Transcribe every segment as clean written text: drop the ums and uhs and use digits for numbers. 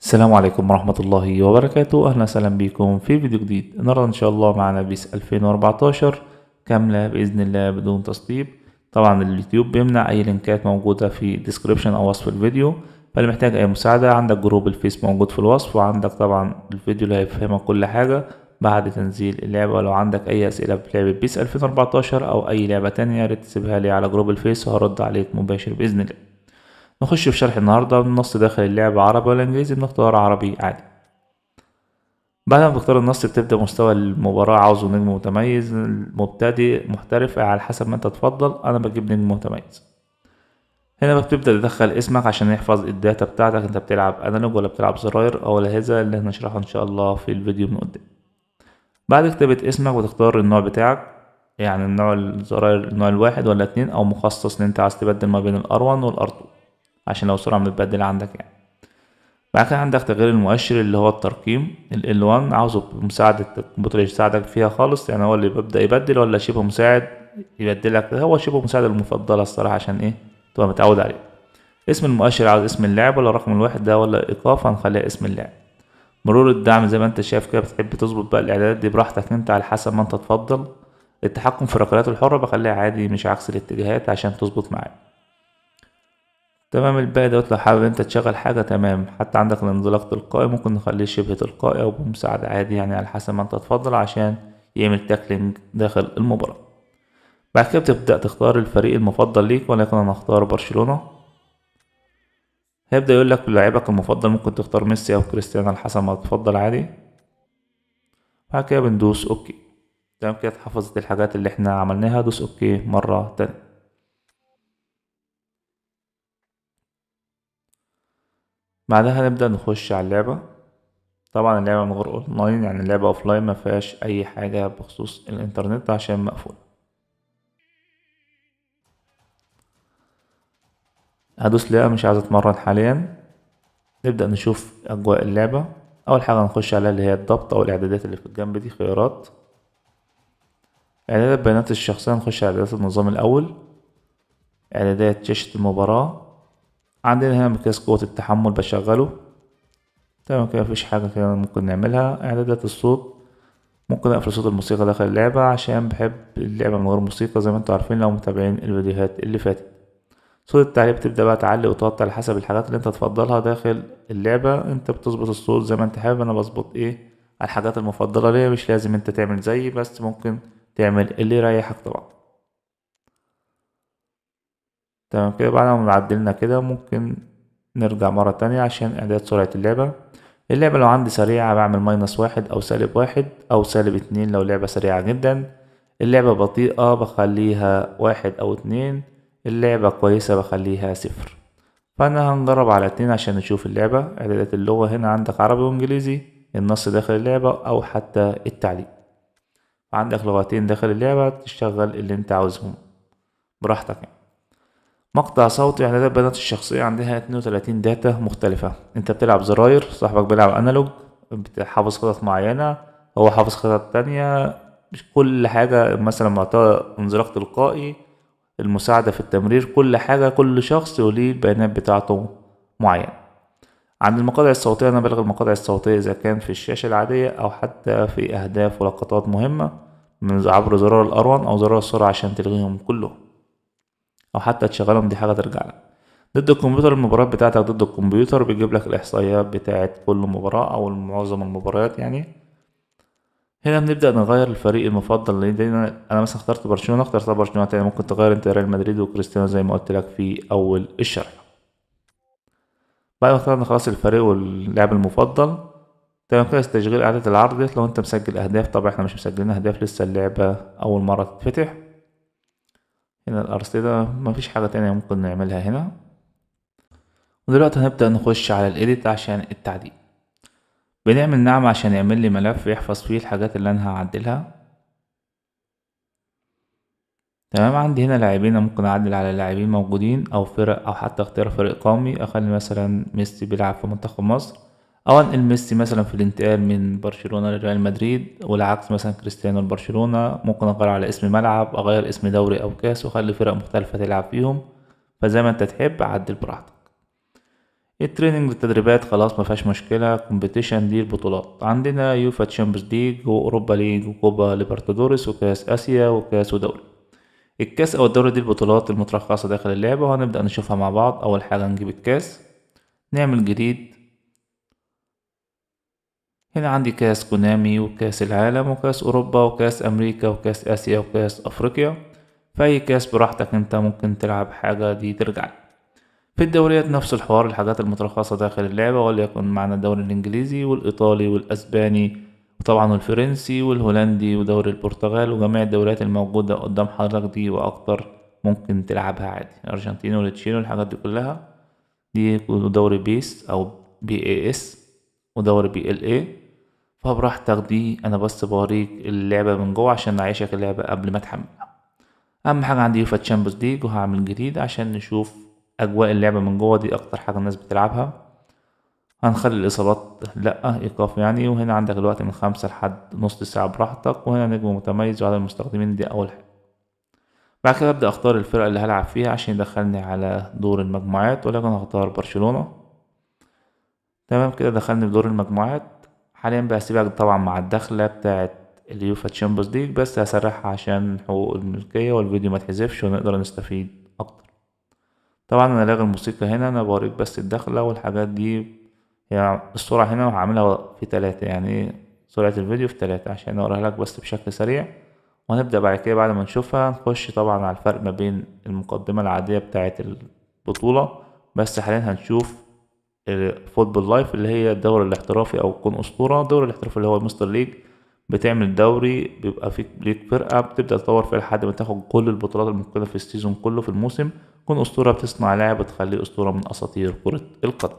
السلام عليكم ورحمة الله وبركاته. أهلا وسهلا بكم في فيديو جديد. النهاردة إن شاء الله معنا بيس 2014 كاملة بإذن الله بدون تسطيب. طبعا اليوتيوب بيمنع أي لينكات موجودة في ديسكريبشن أو وصف الفيديو، فاللي محتاج أي مساعدة عندك جروب الفيس موجود في الوصف، وعندك طبعا الفيديو اللي هيفهمك كل حاجة بعد تنزيل اللعبة. ولو عندك أي أسئلة في لعبة بيس 2014 أو أي لعبة تانية ياريت تسيبها لي على جروب الفيس وهرد عليك مباشر بإذن الله. نخش في شرح النهاردة. النص داخل اللعبة عربي ولا إنجليزي؟ بنختار عربي عادي. بعد ما بتختار النص بتبدأ مستوى المباراة. عاوزه نجم متميز، مبتدئ، محترف، على حسب ما انت تفضل. انا بجيب نجم متميز. هنا بقى بتبدأ تدخل اسمك عشان يحفظ الداتا بتاعتك. انت بتلعب انالوج ولا بتلعب زراير او الاجهزة اللي هنشرحها ان شاء الله في الفيديو من قدام. بعد كتابة اسمك بتختار النوع بتاعك، يعني النوع الزراير النوع الواحد ولا اتنين، او مخصص ان انت عايز تبدل ما بين الار1 والار2 عشان لو سرعة متبدلة عندك يعني. بعد كده عندك تغيير المؤشر اللي هو الترقيم ال1، عاوزه بمساعدة الكمبيوتر يساعدك فيها خالص، يعني هو اللي بيبدأ يبدل ولا شبه مساعد يبدلك. هو شبه مساعد المفضلة الصراحة عشان ايه تبقى متعود عليه. اسم المؤشر عاوز اسم اللاعب ولا رقم الواحد ده ولا ايقاف، هنخليها اسم اللاعب. مرور الدعم زي ما انت شايف كده، بتحب تظبط بقى الاعدادات دي براحتك انت على حسب ما انت تفضل. التحكم في الركلات الحرة بخليها عادي مش عكس الاتجاهات عشان تظبط معاك. تمام. الباقي دوت لو حابب انت تشغل حاجة تمام. حتى عندك الانزلاق تلقائي ممكن نخليه شبه تلقائي او بمساعدة عادي، يعني على حسب ما انت تفضل عشان يعمل تاكلينج داخل المباراة. بعد كده بتبدأ تختار الفريق المفضل ليك، ولكن انا هختار برشلونة. هيبدأ يقول لك لاعبك المفضل، ممكن تختار ميسي او كريستيانو على حسب ما تفضل عادي. بعد كده بندوس اوكي. تمام كده اتحفظت الحاجات اللي احنا عملناها. دوس اوكي مرة تانية. بعدها نبدأ نخش على اللعبة. طبعا اللعبة من غير اونلاين، يعني اللعبة اوفلاين ما فيهاش اي حاجة بخصوص الانترنت عشان مقفول. هدوس لا، مش عايز اتمرن حاليا. نبدأ نشوف اجواء اللعبة. اول حاجة نخش عليها اللي هي الضبط او الاعدادات اللي في الجنب دي خيارات. اعدادات بيانات الشخصية، نخش على اعدادات النظام الاول. اعدادات شاشة المباراة. عندنا هنا مقياس قوة التحمل بشغله. تمام كده مفيش حاجة كده ممكن نعملها. اعدادات الصوت، ممكن اقفل صوت الموسيقى داخل اللعبة عشان بحب اللعبة من غير موسيقى زي ما انتوا عارفين لو متابعين الفيديوهات اللي فاتت. صوت التعليق بتبدأ بقى تعلي وتوطي على حسب الحاجات اللي انت تفضلها داخل اللعبة. انت بتظبط الصوت زي ما انت حابب. انا بظبط ايه على الحاجات المفضلة ليا، مش لازم انت تعمل زيي، بس ممكن تعمل اللي يريحك طبعا. تمام كده. بعد ما عدلنا كده ممكن نرجع مرة تانية عشان اعداد سرعة اللعبة. اللعبة لو عندي سريعة بعمل -1 أو -1 أو -2 لو لعبة سريعة جدا. اللعبة بطيئة بخليها 1 أو 2. اللعبة كويسة بخليها 0. فأنا هنجرب على 2 عشان نشوف اللعبة. إعدادات اللغة هنا عندك عربي وإنجليزي، النص داخل اللعبة أو حتى التعليق. عندك لغتين داخل اللعبة تشتغل اللي انت عاوزهم براحتك يعني. مقطع صوتي. اعدادات بيانات الشخصية عندها 32 داتا مختلفة. انت بتلعب زراير، صاحبك بيلعب انالوج، بتحافظ خطط معينة، هو حافظ خطط تانية. مش كل حاجة مثلا معطى انزلاق تلقائي، المساعدة في التمرير، كل حاجة كل شخص وليه البيانات بتاعته معين. عند المقاطع الصوتية أنا بلغي المقاطع الصوتية إذا كان في الشاشة العادية أو حتى في أهداف ولقطات مهمة من عبر زرار الأر1 أو زرار السرعة عشان تلغيهم كلهم أو حتى تشغلهم، دي حاجة ترجع لك. ضد الكمبيوتر، المباريات بتاعتك ضد الكمبيوتر بيجيب لك الإحصائيات بتاعت كل مباراة أو معظم المباريات يعني. هنا بنبدأ نغير الفريق المفضل لينا. أنا مثلا اخترت برشلونة، اخترت برشلونة تاني، ممكن تغير انت ريال مدريد وكريستيانو زي ما قلت لك في أول الشرح. بعد ما اخترنا خلاص الفريق واللاعب المفضل، تمام كده تشغيل إعادة العرض ديت لو انت مسجل أهداف. طبعا احنا مش مسجلين أهداف لسه، اللعبة أول مرة تتفتح. هنا الأرصدة، مفيش حاجة تانية ممكن نعملها هنا. ودلوقتي هنبدأ نخش على الإيديت عشان التعديل. بنعمل نعم عشان يعمل لي ملف يحفظ فيه الحاجات اللي أنا هعدلها. تمام. عندي هنا لاعبين، ممكن أعدل على لاعبين موجودين أو فرق أو حتى اختيار فريق قومي. أخلي مثلا ميسي بيلعب في منتخب مصر، أو أنقل ميسي مثلا في الانتقال من برشلونة لريال مدريد، والعكس مثلا كريستيانو لبرشلونة. ممكن أغير على اسم ملعب، أغير اسم دوري أو كاس، وأخلي فرق مختلفة تلعب فيهم. فزي ما أنت تحب عدل براحتك. التريننج للتدريبات خلاص مفيهاش مشكلة. كومبيتيشن دي البطولات، عندنا يوفا تشامبيونز ليج وأوروبا ليج وكوبا ليبرتادوريس وكاس آسيا وكاس ودوري. الكاس أو الدوري دي البطولات المترخصة داخل اللعبة، وهنبدأ نشوفها مع بعض. أول حاجة نجيب الكاس، نعمل جديد. هنا عندي كاس كونامي وكاس العالم وكاس أوروبا وكاس أمريكا وكاس آسيا وكاس أفريقيا. فأي كاس براحتك، انت ممكن تلعب حاجة دي ترجع. في الدوريات نفس الحوار، الحاجات المترخصة داخل اللعبة، وليكن معنا الدوري الإنجليزي والإيطالي والأسباني وطبعا الفرنسي والهولندي ودوري البرتغال وجميع الدوريات الموجودة قدام حضرتك دي وأكتر ممكن تلعبها عادي. الأرجنتين والتشيل والحاجات دي كلها، دي دوري بيس أو بي اي اس ودوري بي ال اي. فبراحتك دي، أنا بس بوريك اللعبة من جوه عشان نعيشك اللعبة قبل ما تحملها. أهم حاجة عندي يوفا تشامبيونز ليج، وهعمل جديد عشان نشوف أجواء اللعبة من جوه، دي أكتر حاجة الناس بتلعبها. هنخلي الإصابات لأ، إيقاف يعني. وهنا عندك الوقت من 5 لحد نص ساعة براحتك. وهنا نجم متميز وعدد المستخدمين، دي أول حاجة. بعد كده أبدأ أختار الفرقة اللي هلعب فيها عشان يدخلني على دور المجموعات، ولكن هختار برشلونة. تمام كده، دخلني في دور المجموعات. حاليا بقى سيبك طبعا مع الدخلة بتاعة اليوفا تشامبيونز ليج، بس هسرحها عشان حقوق الملكية والفيديو ما تحذفش ونقدر نستفيد أكتر. طبعا أنا لاغي الموسيقى هنا، أنا بوريك بس الدخلة والحاجات دي. يعني السرعة هنا وهعملها في 3، يعني سرعة الفيديو في 3 عشان أوريها لك بس بشكل سريع. وهنبدأ بعد كده، بعد ما نشوفها نخش طبعا على الفرق ما بين المقدمة العادية بتاعة البطولة. بس حاليا هنشوف فوتبول لايف اللي هي الدوري الاحترافي او كون اسطوره. الدوري الاحترافي اللي هو مستر ليج، بتعمل دوري بيبقى فيك ليك فرقه بتبدا تطور فيها لحد ما تاخد كل البطولات الممكنه في السيزون كله في الموسم. كون اسطوره بتصنع لاعب تخليه اسطوره من اساطير كره القدم.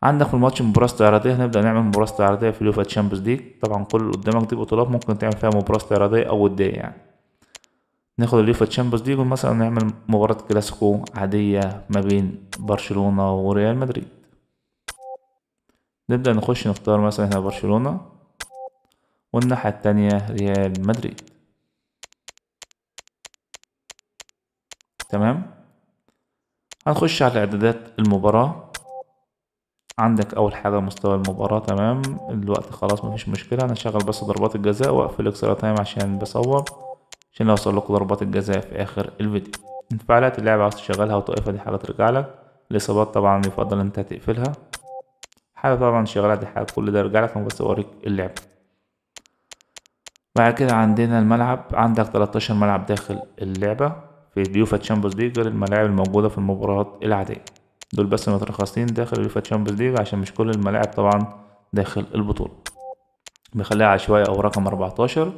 عندك في الماتش مباراة استعراضية، هنبدأ نعمل مباراة استعراضية في اليوفا تشامبيونز ليج. طبعا كل اللي قدامك دي بطولات ممكن تعمل فيها مباراة استعراضية أو ودية يعني. ناخد اليوفا تشامبيونز ليج مثلا نعمل مباراة كلاسيكو عادية ما بين برشلونة وريال مدريد. نبدأ نخش نختار مثلا هنا برشلونة، والناحية التانية ريال مدريد. تمام، هنخش على إعدادات المباراة. عندك أول حاجة مستوى المباراة. تمام، الوقت خلاص مفيش مشكلة. أنا شغل بس ضربات الجزاء وأقفل إكسترا تايم عشان بصور، عشان لو أوصل ضربات الجزاء في آخر الفيديو. انفعالات اللعبة عاوز تشغلها وتوقفها، دي حاجة ترجع لك. الإصابات طبعا يفضل أنت تقفلها. حاجة طبعا تشغلها، دي حاجة كل ده يرجع لك، أنا بس أوريك اللعبة. بعد كده عندنا الملعب، عندك 13 ملعب داخل اللعبة في اليوفا تشامبيونز ليج غير الملاعب الموجودة في المباريات العادية. دول بس مترخصين داخل اليوفا تشامبيونز ليج عشان مش كل الملاعب طبعا داخل البطولة. بخليها عشوائي أو رقم 14.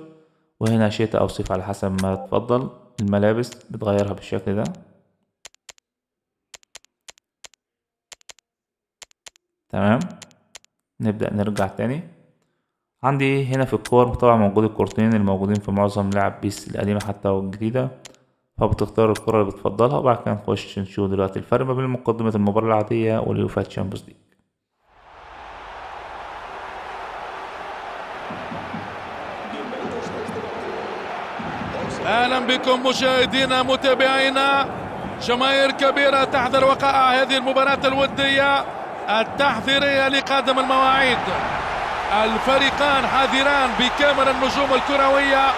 وهنا شتاء أو صيف على حسب ما تفضل. الملابس بتغيرها بالشكل ده. تمام، نبدأ نرجع تاني. عندي هنا في الكور طبعا موجود الكورتين الموجودين في معظم لعب بيس القديمة حتى والجديدة. فبتختار الكرة اللي بتفضلها، وبعد كده نخش نشوف دلوقتي الفرق ما بين مقدمة المباراة العادية واليوفا تشامبيونز ليج. اهلا بكم مشاهدينا متابعينا. جماهير كبيرة تحضر وقائع هذه المباراة الودية التحضيرية لقادم المواعيد. الفريقان حاذران بكامل النجوم الكروية،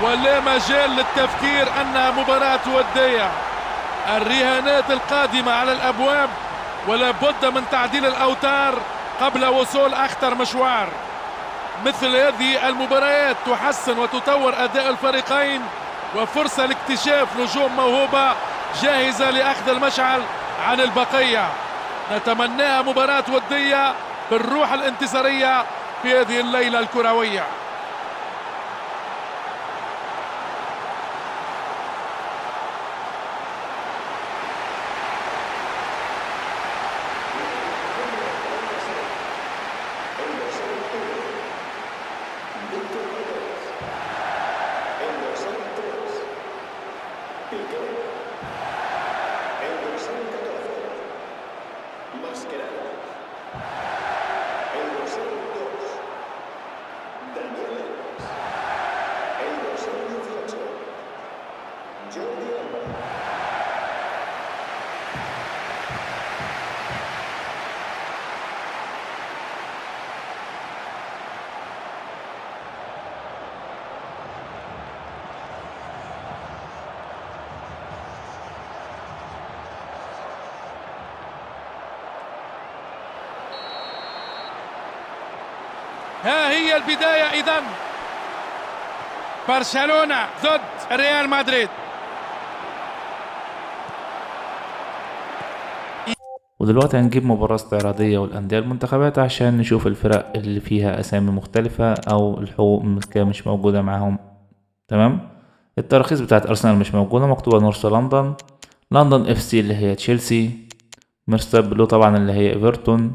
ولا مجال للتفكير انها مباراة ودية. الرهانات القادمة على الابواب، ولا بد من تعديل الاوتار قبل وصول اخطر مشوار. مثل هذه المباريات تحسن وتطور اداء الفريقين، وفرصة لاكتشاف نجوم موهوبة جاهزة لأخذ المشعل عن البقية. نتمناها مباراة ودية بالروح الانتصارية في هذه الليلة الكروية. Mascherano. En los 2, Daniel ها هي البداية إذن. برشلونة ضد ريال مدريد. ودلوقتي هنجيب مباراة استعراضية والأندية المنتخبات عشان نشوف الفرق اللي فيها أسامي مختلفة أو الحقوق الملكية مش موجودة معاهم. تمام. التراخيص بتاعت أرسنال مش موجودة، مكتوبة نورث لندن، لندن اف سي اللي هي تشيلسي، ميرسا بلو طبعا اللي هي ايفرتون،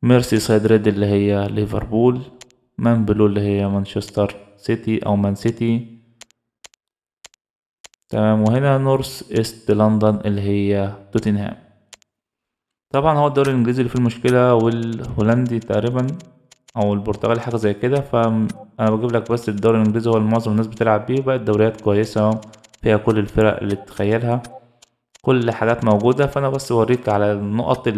ميرسي سايد ريد اللي هي ليفربول، مان بلو اللي هي مانشستر سيتي أو مان سيتي. تمام. وهنا نورث ايست لندن اللي هي توتنهام. طبعا هو الدوري الانجليزي اللي فيه المشكله، والهولندي تقريبا او البرتغالي حاجه زي كده، فانا بجيب لك بس الدوري الانجليزي هو اللي معظم الناس بتلعب بيه. بقى الدوريات كويسه فيها كل الفرق اللي تتخيلها، كل حاجات موجوده. فانا بس بوريك على النقط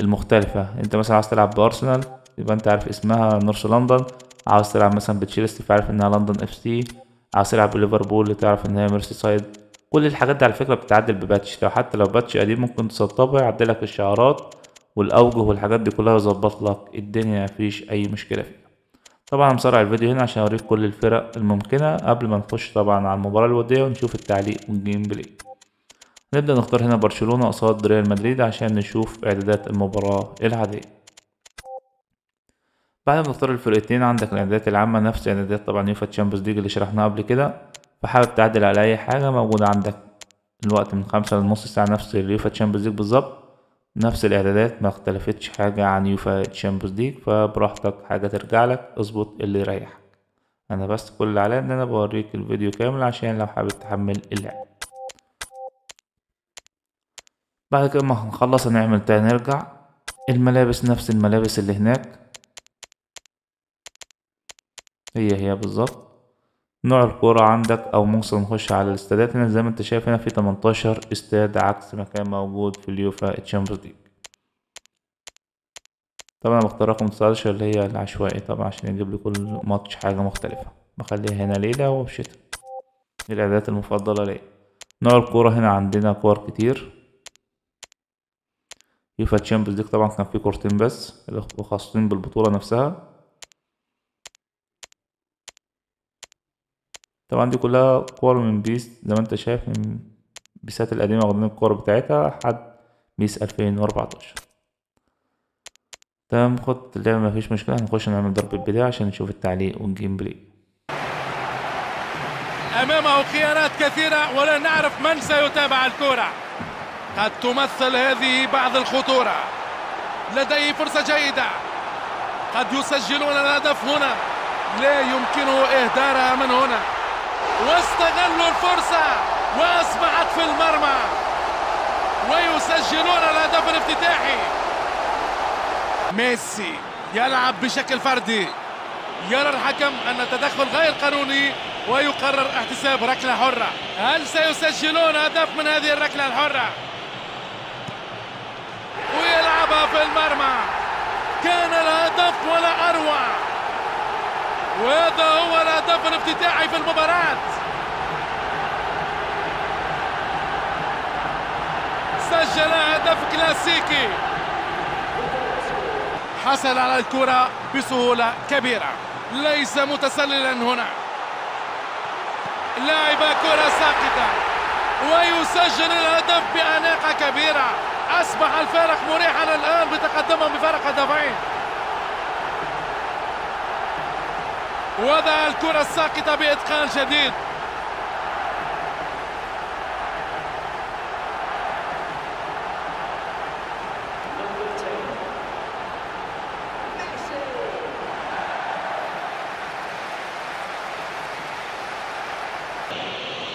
المختلفه. انت مثلا عاوز تلعب بارسنال يبقى انت عارف اسمها نورث لندن، عاوز تلعب مثلا بتشيلسي فعارف انها لندن اف سي، عاوز تلعب بليفربول اللي تعرف ان هي ميرسي سايد. كل الحاجات دي على فكرة بتتعدل بباتش، حتى لو باتش قديم ممكن تسطبه يعدلك الشعارات والأوجه والحاجات دي كلها، يظبط لك الدنيا مفيش أي مشكلة فيها. طبعا مسرع الفيديو هنا عشان أوريك كل الفرق الممكنة قبل ما نخش طبعا على المباراة الودية ونشوف التعليق والجيم بلاي. نبدأ نختار هنا برشلونة قصاد ريال مدريد عشان نشوف إعدادات المباراة العادية. بعد ما نختار الفرقتين عندك الإعدادات العامة نفس إعدادات طبعا يوفا تشامبيونز ليج اللي شرحناها قبل كده، فحابب تعدل على أي حاجة موجودة عندك. الوقت من 5 لنص ساعة نفس اليوفا تشامبيونز ليج بالظبط، نفس الإعدادات ما اختلفتش حاجة عن يوفا تشامبيونز ليج، فبراحتك حاجة ترجع لك اظبط اللي يريحك. أنا بس كل اللي عليا إن أنا بوريك الفيديو كامل عشان لو حابب تحمل اللعب. بعد كده ما هنخلص هنعمل تاني نرجع. الملابس نفس الملابس اللي هناك هي بالظبط. نوع الكورة عندك او ممكن نخش على الاستادات. هنا زي ما انت شايف هنا في 18 استاد عكس ما كان موجود في اليوفا تشامبيونز ليج. طبعا بختار رقم 19 اللي هي العشوائي طبعا عشان يجيب لي كل ماتش حاجة مختلفة. بخليها هنا ليلة وبشتا، دي الاعدادات المفضلة ليا. نوع الكورة هنا عندنا كور كتير. يوفا تشامبيونز ليج طبعا كان في كورتين بس خاصين بالبطولة نفسها. طبعا دي كلها كور من بيس زي ما انت شايف، من بيسات القديمة واخدين الكور بتاعتها لحد بيس 2014. تمام. خد اللعبة مفيش مشكلة، هنخش نعمل ضربة بداية عشان نشوف التعليق والجيم بلاي. أمامه خيارات كثيرة ولا نعرف من سيتابع الكرة. قد تمثل هذه بعض الخطورة. لديه فرصة جيدة، قد يسجلون الهدف هنا، لا يمكنه إهدارها من هنا، واستغلوا الفرصة وأصبحت في المرمى ويسجلون الهدف الافتتاحي. ميسي يلعب بشكل فردي، يرى الحكم أن التدخل غير قانوني ويقرر احتساب ركلة حرة. هل سيسجلون هدف من هذه الركلة الحرة؟ ويلعبها في المرمى. كان الهدف ولا أروع، وهذا هو الهدف الافتتاحي في المباراة. سجل هدف كلاسيكي، حصل على الكرة بسهولة كبيرة، ليس متسللا هنا. لعب كرة ساقطة ويسجل الهدف بأناقة كبيرة. أصبح الفارق مريحا الآن بتقدمهم بفارق هدفين. وضع الكرة الساقطة بإتقان شديد.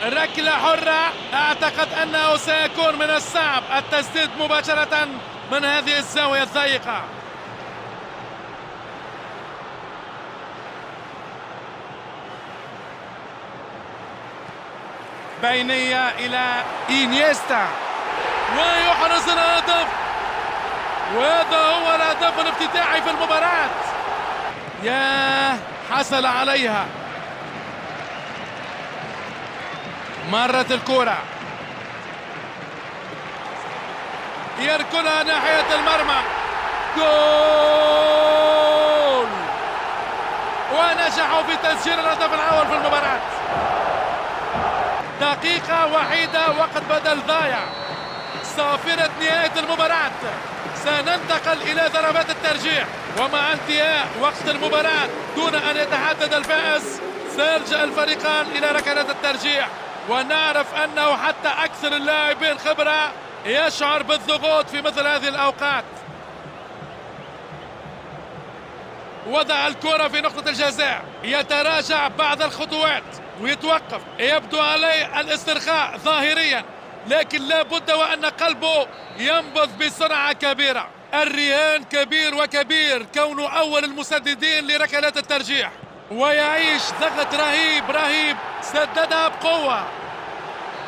ركلة حرة، أعتقد أنه سيكون من الصعب التسديد مباشرة من هذه الزاوية الضيقة. بينية إلى إينيستا ويحرز الهدف، وهذا هو الهدف الافتتاحي في المباراة. يا حصل عليها، مرت الكرة، يركلها ناحية المرمى. جول نجحوا في تسجيل الهدف الأول في المباراة. دقيقة وحيدة وقت بدل ضايع، صافرة نهاية المباراة. سننتقل إلى ضربات الترجيح، ومع انتهاء وقت المباراة دون أن يتحدد الفائز سيلجأ الفريقان إلى ركلات الترجيح. ونعرف أنه حتى أكثر اللاعبين خبرة يشعر بالضغوط في مثل هذه الأوقات. وضع الكرة في نقطة الجزاء، يتراجع بعض الخطوات ويتوقف، يبدو عليه الاسترخاء ظاهريا، لكن لا بد وأن قلبه ينبض بسرعة كبيرة. الرهان كبير وكبير كونه أول المسددين لركلات الترجيح، ويعيش ضغط رهيب رهيب. سددها بقوة،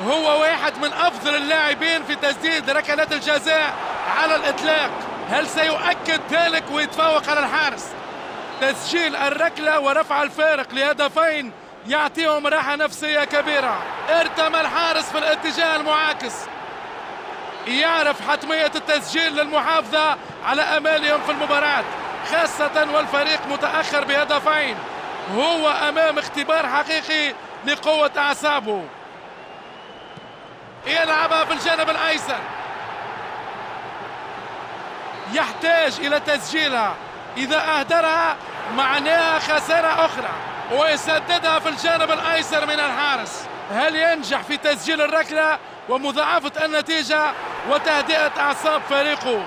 هو واحد من أفضل اللاعبين في تسديد ركلات الجزاء على الإطلاق. هل سيؤكد ذلك ويتفوق على الحارس؟ تسجيل الركلة ورفع الفارق لهدفين يعطيهم راحة نفسية كبيرة. ارتمى الحارس في الاتجاه المعاكس، يعرف حتمية التسجيل للمحافظة على أمالهم في المباراة، خاصة والفريق متأخر بهدفين. هو أمام اختبار حقيقي لقوة أعصابه. يلعبها في الجانب الأيسر، يحتاج إلى تسجيلها، إذا أهدرها معناها خسارة أخرى. ويسددها في الجانب الأيسر من الحارس. هل ينجح في تسجيل الركلة ومضاعفة النتيجة وتهدئة أعصاب فريقه؟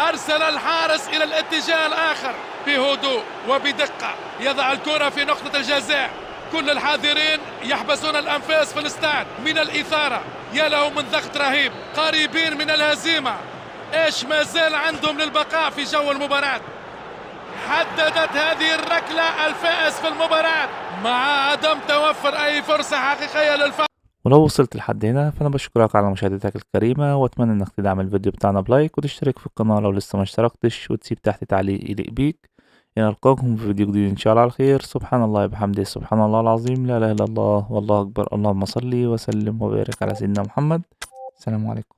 أرسل الحارس إلى الاتجاه الآخر بهدوء وبدقة، يضع الكرة في نقطة الجزاء. كل الحاضرين يحبسون الأنفاس في الاستاد من الإثارة. يا له من ضغط رهيب، قريبين من الهزيمة. إيش ما زال عندهم للبقاء في جو المباراة؟ حددت هذه الركلة الفائز في المباراة مع عدم توفر أي فرصة حقيقية للفوز. ولو وصلت لحد هنا فأنا بشكرك على مشاهدتك الكريمة، وأتمنى إنك تدعم الفيديو بتاعنا بلايك وتشترك في القناة لو لسه ما اشتركتش، وتسيب تحت تعليق يليق بيك. نلقاكم في فيديو جديد إن شاء الله على خير. سبحان الله وبحمده، سبحان الله العظيم، لا إله إلا الله، والله أكبر، اللهم صل وسلم وبارك على سيدنا محمد. السلام عليكم.